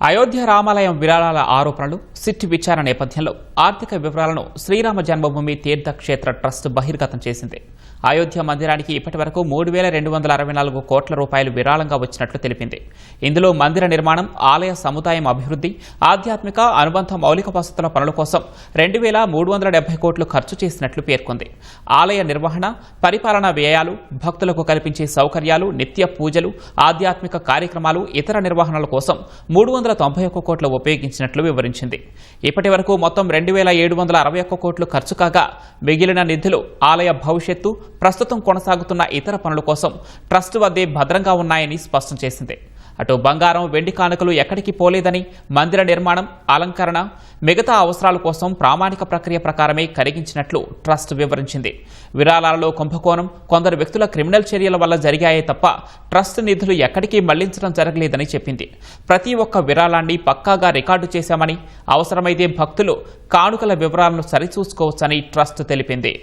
అయోధ్య రామాలయం విరాళాల ఆరోపణలు సిట్ విచారణ నేపథ్యంలో ఆర్థిక వివరాలను శ్రీరామ జన్మభూమి తీర్థక్షేత్ర ట్రస్ట్ బహిర్గతం చేసింది. అయోధ్య మందిరానికి ఇప్పటివరకు 3,264 కోట్ల రూపాయలు విరాళంగా వచ్చినట్లు తెలిపింది. ఇందులో మందిర నిర్మాణం, ఆలయ సముదాయం అభివృద్ధి, ఆధ్యాత్మిక అనుబంధ మౌలిక వసతుల పనుల కోసం 2,370 కోట్లు ఖర్చు చేసినట్లు పేర్కొంది. ఆలయ నిర్వహణ, పరిపాలనా వ్యయాలు, భక్తులకు కల్పించే సౌకర్యాలు, నిత్య పూజలు, ఆధ్యాత్మిక కార్యక్రమాలు, ఇతర నిర్వహణల కోసం 391 కోట్లు ఉపయోగించినట్లు వివరించింది. ఇప్పటి వరకు మొత్తం 2,761 కోట్లు ఖర్చు కాగా మిగిలిన నిధులు ఆలయ భవిష్యత్తు, ప్రస్తుతం కొనసాగుతున్న ఇతర పనుల కోసం ట్రస్ట్ వద్దే భద్రంగా ఉన్నాయని స్పష్టం చేసింది. అటు బంగారం, వెండి కానుకలు ఎక్కడికి పోలేదని, మందిర నిర్మాణం, అలంకరణ, మిగతా అవసరాల కోసం ప్రామాణిక ప్రక్రియ ప్రకారమే కరిగించినట్లు ట్రస్ట్ వివరించింది. విరాళాలలో కుంభకోణం, కొందరు వ్యక్తుల క్రిమినల్ చర్యల వల్ల జరిగాయే తప్ప ట్రస్ట్ నిధులు ఎక్కడికి మళ్లించడం జరగలేదని చెప్పింది. ప్రతి ఒక్క విరాళాన్ని పక్కాగా రికార్డు చేశామని, అవసరమైతే భక్తులు కానుకల వివరాలను సరిచూసుకోవచ్చని ట్రస్ట్ తెలిపింది.